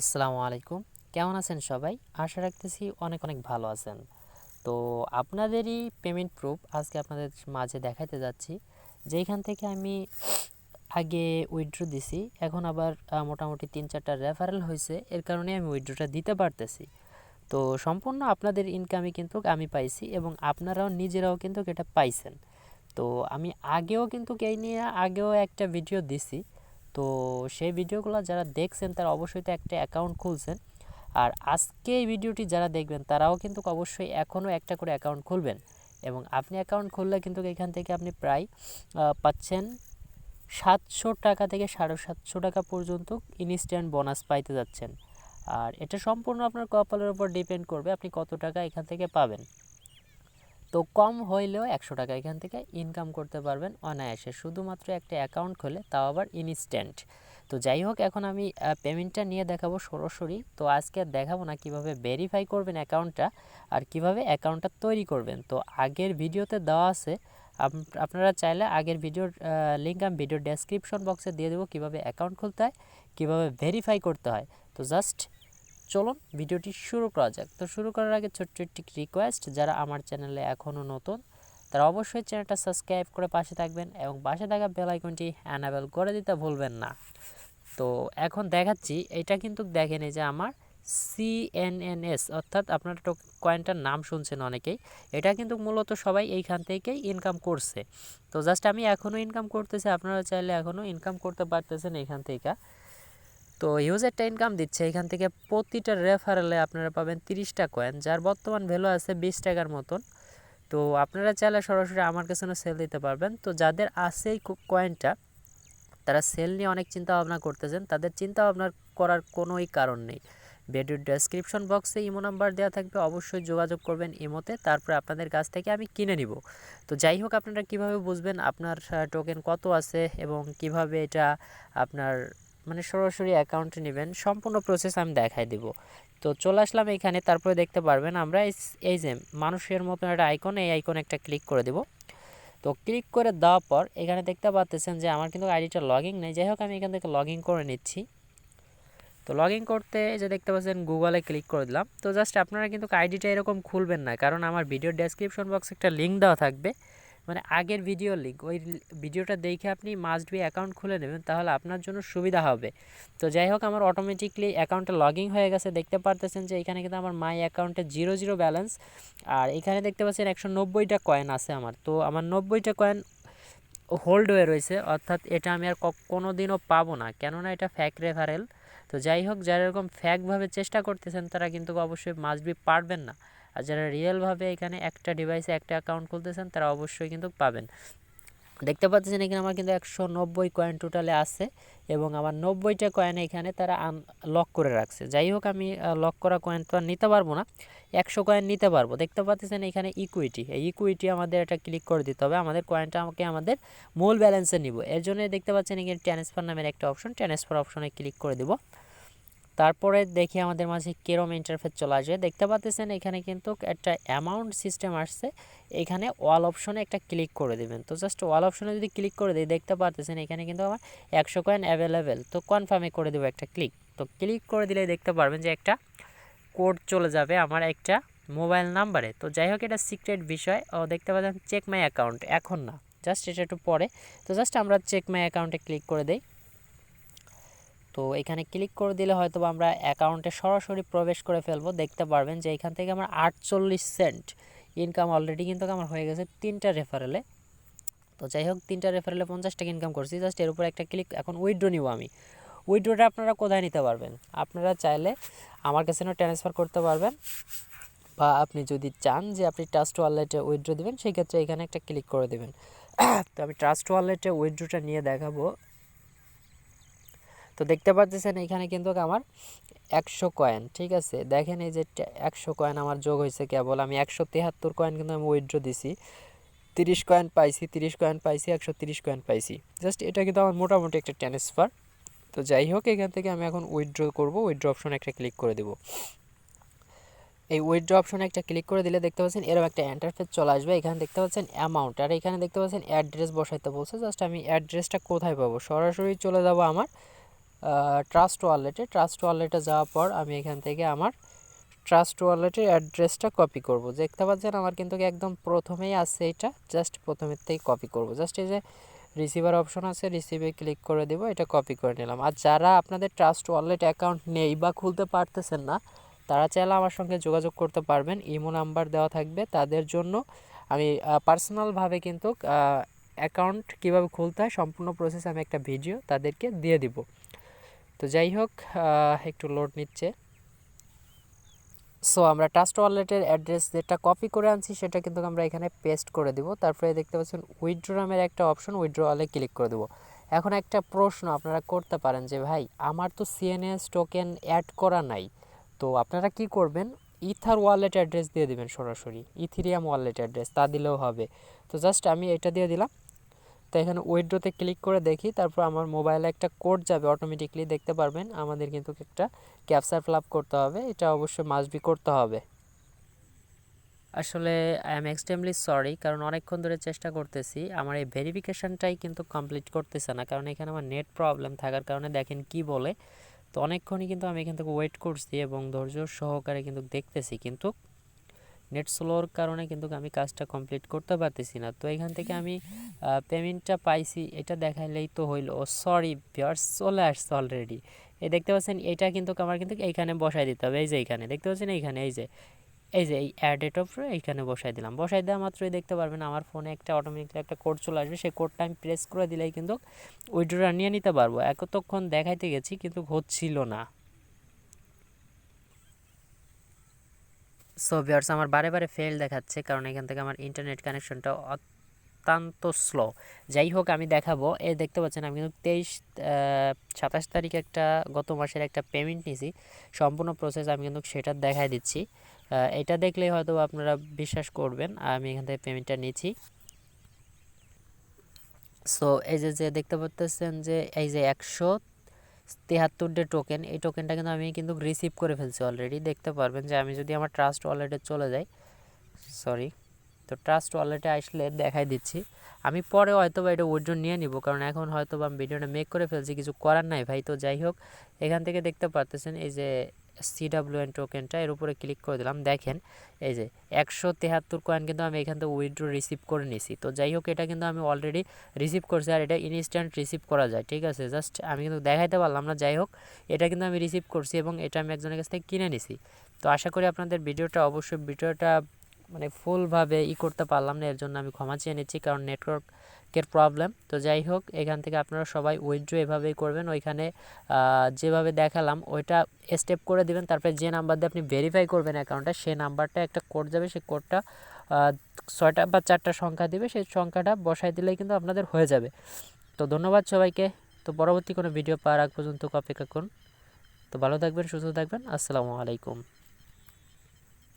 আসসালামু আলাইকুম। কেমন আছেন সবাই? আশা রাখতেছি অনেক অনেক ভালো আছেন। তো আপনাদেরই পেমেন্ট প্রুফ আজকে আপনাদের মাঝে দেখাতে যাচ্ছি, যেইখান থেকে আমি আগে উইথড্র দিছি, এখন আবার মোটামুটি ৩-৪টা রেফারেল হয়েছে, এর কারণে আমি উইথড্রটা দিতে পারতেছি। তো সম্পূর্ণ আপনাদের ইনকামই কিন্তু আমি পাইছি এবং আপনারাও নিজেরাও কিন্তু এটা পাইছেন। তো আমি আগেও কিন্তু এই নিয়ে আগেও একটা ভিডিও দিছি। তো সেই ভিডিওগুলো যারা দেখছেন তারা অবশ্যই তো একটা অ্যাকাউন্ট খুলছেন, আর আজকে এই ভিডিওটি যারা দেখবেন তারাও কিন্তু অবশ্যই এখনও একটা করে অ্যাকাউন্ট খুলবেন। এবং আপনি অ্যাকাউন্ট খুললে কিন্তু এখান থেকে আপনি প্রায় পাচ্ছেন 700 টাকা থেকে 750 টাকা পর্যন্ত ইনস্ট্যান্ট বোনাস পাইতে যাচ্ছেন। আর এটা সম্পূর্ণ আপনার কপালের উপর ডিপেন্ড করবে আপনি কত টাকা এখান থেকে পাবেন। তো কম হইলেও 100 টাকা এখান থেকে ইনকাম করতে পারবেন অনায়াসে, শুধুমাত্র একটা অ্যাকাউন্ট খুলে, তাও আবার ইনস্ট্যান্ট। তো যাই হোক, এখন আমি পেমেন্টটা নিয়ে দেখাবো সরাসরি। তো আজকে আর দেখাবো না কিভাবে ভেরিফাই করবেন অ্যাকাউন্টটা আর কিভাবে অ্যাকাউন্টটা তৈরি করবেন। তো আগের ভিডিওতে দেওয়া আছে, আপনারা চাইলে আগের ভিডিওর লিঙ্ক আমি ভিডিওর ডেসক্রিপশন বক্সে দিয়ে দেবো, কীভাবে অ্যাকাউন্ট খুলতে হয়, কীভাবে ভেরিফাই করতে হয়। তো জাস্ট চলুন ভিডিওটি শুরু করা যাক। তো শুরু করার আগে ছোট্ট একটি রিকোয়েস্ট, যারা আমার চ্যানেলে এখনও নতুন তারা অবশ্যই চ্যানেলটা সাবস্ক্রাইব করে পাশে থাকবেন এবং পাশে থাকা বেল আইকনটি অ্যানাবেল করে দিতে ভুলবেন না। তো এখন দেখাচ্ছি, এটা কিন্তু দেখেন এই যে আমার CNNS, অর্থাৎ আপনার কয়েনটার নাম শুনছেন অনেকেই, এটা কিন্তু মূলত সবাই এইখান থেকেই ইনকাম করছে। তো জাস্ট আমি এখনও ইনকাম করতেছি, আপনারা চাইলে এখনও ইনকাম করতে পারতেছেন এখান থেকে। তো হিউজ একটা ইনকাম দিচ্ছে এখান থেকে। প্রতিটা রেফারেলে আপনারা পাবেন 30টা কয়েন, যার বর্তমান ভ্যালু আছে 20 টাকার মতন। তো আপনারা চাইলে সরাসরি আমার কাছে সেল দিতে পারবেন। তো যাদের আছে এই কয়েনটা, তারা সেল নিয়ে অনেক চিন্তা ভাবনা করতেছেন, তাদের চিন্তা ভাবনা করার কোনোই কারণ নেই। ভিডিওর ডেসক্রিপশন বক্সে ইমো নাম্বার দেওয়া থাকবে, অবশ্যই যোগাযোগ করবেন ইমোতে, তারপরে আপনাদের কাছ থেকে আমি কিনে নিব। তো যাই হোক, আপনারা কিভাবে বুঝবেন আপনার টোকেন কত আছে এবং কিভাবে এটা আপনার মানে সরাসরি অ্যাকাউন্টে নেবেন, সম্পূর্ণ প্রসেস আমি দেখাই দিব। তো চলে আসলাম এখানে, তারপরে দেখতে পারবেন আমরা এই যে মানুষের মতন একটা আইকন, এই আইকনে একটা ক্লিক করে দেব। তো ক্লিক করে দেওয়ার পর এখানে দেখতে পাচ্ছেন যে আমার কিন্তু আইডিটা লগইন নেই। যাই হোক, আমি এখান থেকে লগইন করে নিচ্ছি। তো লগইন করতে যে দেখতে পাচ্ছেন গুগলে ক্লিক করে দিলাম। তো জাস্ট আপনারা কিন্তু আইডিটা এরকম খুলবেন না, কারণ আমার ভিডিওর ডেসক্রিপশন বক্সে একটা লিঙ্ক দেওয়া থাকবে, মানে আগের ভিডিওর লিঙ্ক। ওই ভিডিওটা দেখে আপনি মাস্ট বি অ্যাকাউন্ট খুলে নেবেন, তাহলে আপনার জন্য সুবিধা হবে। তো যাই হোক, আমার অটোমেটিকলি অ্যাকাউন্টটা লগইন হয়ে গেছে। দেখতে পারতেছেন যে এখানে কিন্তু আমার মাই অ্যাকাউন্টে 0 ব্যালেন্স, আর এখানে দেখতে পাচ্ছেন 190টা কয়েন আছে আমার। তো আমার 90টা কয়েন হোল্ড হয়ে রয়েছে, অর্থাৎ এটা আমি আর কোনো দিনও পাবো না, কেননা এটা ফ্যাক রেফারেল। তো যাই হোক, যারা এরকম ফ্যাকভাবে চেষ্টা করতেছেন তারা কিন্তু অবশ্যই মাস্ট বি পারবেন না। আর যারা রিয়েলভাবে এখানে একটা ডিভাইসে একটা অ্যাকাউন্ট খুলতেছেন তারা অবশ্যই কিন্তু পাবেন। দেখতে পাচ্ছেন এখানে আমার কিন্তু 190 কয়েন টোটালে আছে এবং আমার 90টা কয়েন এখানে তারা লক করে রাখছে। যাই হোক, আমি লক করা কয়েন তো আর নিতে পারবো না, 100 কয়েন নিতে পারবো। দেখতে পাচ্ছেন এখানে ইকুইটি, এই ইকুইটি আমাদের এটা ক্লিক করে দিতে হবে, আমাদের কয়েনটা আমাদের মূল ব্যালেন্সে নিব। এর জন্য দেখতে পাচ্ছেন এখানে ট্রান্সফার নামের একটা অপশন, ট্রান্সফার অপশনে ক্লিক করে দিব। তারপরে দেখি আমাদের মাঝে কেরম ইন্টারফেস চলে আসবে। দেখতে পাচ্ছেন এখানে কিন্তু একটা অ্যামাউন্ট সিস্টেম আসছে, এখানে অল অপশনে একটা ক্লিক করে দেবেন। তো জাস্ট অল অপশনে যদি ক্লিক করে দিই, দেখতে পাচ্ছেন এখানে কিন্তু আমার 100 কয়েন অ্যাভেলেবেল। তো কনফার্মে করে দেবো একটা ক্লিক। তো ক্লিক করে দিলে দেখতে পারবেন যে একটা কোড চলে যাবে আমার একটা মোবাইল নাম্বারে। তো যাই হোক, এটা সিক্রেট বিষয়। ও দেখতে পাচ্ছেন চেক মাই অ্যাকাউন্ট, এখন না, জাস্ট এটা একটু পরে। তো জাস্ট আমরা চেক মাই অ্যাকাউন্টে ক্লিক করে দিই। তো এখানে ক্লিক করে দিলে হয়তো আমরা অ্যাকাউন্টে সরাসরি প্রবেশ করে ফেলবো। দেখতে পারবেন যে এখান থেকে আমার 48 সেন্ট ইনকাম অলরেডি কিন্তু আমার হয়ে গেছে 3টা রেফারেলে। তো যাই হোক, 3টা রেফারেলে 50 টাকা ইনকাম করছি। জাস্ট এর উপর একটা ক্লিক, এখন উইথড্র নিব আমি। উইথড্রটা আপনারা কোথায় নিতে পারবেন? আপনারা চাইলে আমার কাছে ট্রান্সফার করতে পারবেন, বা আপনি যদি চান যে আপনি ট্রাস্ট ওয়ালেটে উইথড্র দেবেন, সেই ক্ষেত্রে এখানে একটা ক্লিক করে দেবেন। তো আমি ট্রাস্ট ওয়ালেটে উইথড্রটা নিয়ে দেখাবো। তো দেখতে পাচ্ছেন এখানে কিন্তু আমার 100 কয়েন, ঠিক আছে, দেখেন এই যে 100 কয়েন আমার যোগ হয়েছে কেবল। আমি 173 কয়েন কিন্তু আমি উইথড্র দিছি, 30 কয়েন পাইছি, 30 কয়েন পাইছি, 130 কয়েন পাইছি। জাস্ট এটা কিন্তু আমার মোটামুটি একটা ট্রান্সফার। তো যাই হোক, এখান থেকে আমি এখন উইথড্র করব। উইথড্র অপশনে একটা ক্লিক করে দেব। এই উইথড্র অপশনে একটা ক্লিক করে দিলে দেখতে পাচ্ছেন এরকম একটা ইন্টারফেস চলে আসবে। এখানে দেখতে পাচ্ছেন অ্যামাউন্ট, আর এখানে দেখতে পাচ্ছেন অ্যাড্রেস বসাইতে বলছে। জাস্ট আমি অ্যাড্রেসটা কোথায় পাবো? সরাসরি চলে যাব আমার ট্রাস্ট ওয়ালেটে যাওয়ার পর আমি এখান থেকে আমার ট্রাস্ট ওয়ালেটের অ্যাড্রেসটা কপি করব। দেখতে পাচ্ছেন আমার কিন্তু একদম প্রথমেই আছে, এটা জাস্ট প্রথমের থেকেই কপি করব। জাস্ট এই যে রিসিভার অপশন আছে, রিসিভে ক্লিক করে দেব, এটা কপি করে নিলাম। আর যারা আপনাদের ট্রাস্ট ওয়ালেট অ্যাকাউন্ট নেই বা খুলতে পারতেছেন না, তারা চাইলে আমার সঙ্গে যোগাযোগ করতে পারবেন, ইমো নাম্বার দেওয়া থাকবে। তাদের জন্য আমি পার্সোনালভাবে কিন্তু অ্যাকাউন্ট কীভাবে খুলতে হয় সম্পূর্ণ প্রসেস আমি একটা ভিডিও তাদেরকে দিয়ে দিব। তো যাই হোক, একটু লোড নিচ্ছে। সো আমরা ট্রাস্ট ওয়ালেটের অ্যাড্রেস যেটা কপি করে আনছি সেটা কিন্তু আমরা এখানে পেস্ট করে দিব। তারপরে দেখতে পাচ্ছেন উইথড্র নামের একটা অপশন, উইথড্রয়ালে ক্লিক করে দেবো। এখন একটা প্রশ্ন আপনারা করতে পারেন যে ভাই আমার তো সিএনএস টোকেন অ্যাড করা নাই, তো আপনারা কি করবেন, ইথার ওয়ালেট অ্যাড্রেস দিয়ে দিবেন, সরাসরি ইথিরিয়াম ওয়ালেট অ্যাড্রেস তা দিলেও হবে। তো জাস্ট আমি এটা দিয়ে দিলাম। তো এখানে উইথড্রতে ক্লিক করে দেখি, তারপর আমার মোবাইলে একটা কোড যাবে অটোমেটিকলি, দেখতে পারবেন। আমাদের কিন্তু একটা ক্যাপচার ফিল আপ করতে হবে, এটা অবশ্যই মাস্ট বি করতে হবে। আসলে আই এম এক্সট্রিমলি সরি, কারণ অনেকক্ষণ ধরে চেষ্টা করতেছি, আমার এই ভেরিফিকেশানটাই কিন্তু কমপ্লিট করতেছে না, কারণ এখানে আমার নেট প্রবলেম থাকার কারণে দেখেন কি বলে। তো অনেকক্ষণই কিন্তু আমি এখান থেকে ওয়েট করছি এবং ধৈর্য সহকারে কিন্তু দেখতেছি, কিন্তু নেট স্লোর কারণে কিন্তু আমি কাজটা কমপ্লিট করতে পারতেছি না। তো এখান থেকে আমি পেমেন্টটা পাইছি, এটা দেখাইলেই তো হইল। ও সরি ভিউয়ার্স, চলে আসছে অলরেডি। এই দেখতে পাচ্ছেন, এটা কিন্তু আমার কিন্তু এইখানে বসাই দিতে হবে। এই যে এইখানে দেখতে পাচ্ছেন, এইখানে এই যে এই অ্যাড ডেট অফ এইখানে বসাই দিলাম। বসাই দেওয়া মাত্রই দেখতে পারবেন আমার ফোনে একটা অটোমেটিকলি একটা কোড চলে আসবে। সেই কোডটা আমি প্রেস করে দিলেই কিন্তু উইথড্রটা নিয়ে নিতে পারবো। এতক্ষণ দেখাইতে গেছি কিন্তু হচ্ছিল না। সো ভিউয়ার্স, আমার বারে বারে ফেল দেখাচ্ছে, কারণ এখান থেকে আমার ইন্টারনেট কানেকশনটা অত্যন্ত স্লো। যাই হোক, আমি দেখাবো। দেখতে পাচ্ছেন আমি কিন্তু 27 তারিখে একটা গত মাসের একটা পেমেন্ট নিয়েছি, সম্পূর্ণ প্রসেস আমি কিন্তু সেটা দেখাই দিচ্ছি। এটা দেখলেই হয়তো আপনারা বিশ্বাস করবেন আমি এখান থেকে পেমেন্টটা নিয়েছি। সো এই যে দেখতে পাচ্ছেন যে এই যে 173 টোকেন, এই টোকেনটা কিন্তু আমি কিন্তু রিসিভ করে ফেলছি অলরেডি। দেখতে পারবেন যে আমি যদি আমার ট্রাস্ট ওয়ালেটে চলে যাই, সরি, তো ট্রাস্ট ওয়ালেটে আসলে দেখাই দিচ্ছি। আমি পরে হয়তো বা এটা উইথড্র নিয়ে নিব, কারণ এখন হয়তো বা আমি ভিডিওটা মেক করে ফেলছি, কিছু করার নাই ভাই। তো যাই হোক, এখান থেকে দেখতে পারতেছেন এই যে CWN টোকেনটা, এর উপরে ক্লিক করে দিলাম। দেখেন এই যে 173 কয়েন কিন্তু আমি এখান থেকে উইথড্র রিসিভ করে নিছি। তো যাই হোক, এটা কিন্তু আমি অলরেডি রিসিভ করছি, আর এটা ইনস্ট্যান্ট রিসিভ করা যায়, ঠিক আছে। জাস্ট আমি কিন্তু দেখাইতে পারলাম না। যাই হোক, এটা কিন্তু আমি রিসিভ করছি এবং এটা আমি একজনের কাছ থেকে কিনে নিছি। তো আশা করি আপনাদের ভিডিওটা মানে ফুলভাবে করতে পারলাম না, এর জন্য আমি ক্ষমা চেয়ে নিচ্ছি, কারণ নেটওয়ার্কের প্রবলেম। তো যাই হোক, এখান থেকে আপনারা সবাই উইথড্র এভাবেই করবেন। ওইখানে যেভাবে দেখালাম ওইটা স্টেপ করে দিবেন। তারপরে যে নাম্বার দিয়ে আপনি ভেরিফাই করবেন অ্যাকাউন্টটা, সেই নাম্বারটা একটা কোড যাবে, সেই কোডটা 6টা বা 4টা সংখ্যা দিবে, সেই সংখ্যাটা বসাই দিলেই কিন্তু আপনাদের হয়ে যাবে। তো ধন্যবাদ সবাইকে। তো পরবর্তী কোনো ভিডিও পাওয়ার আগ পর্যন্ত অপেক্ষা করুন। তো ভালো থাকবেন, সুস্থ থাকবেন। আসসালামু আলাইকুম।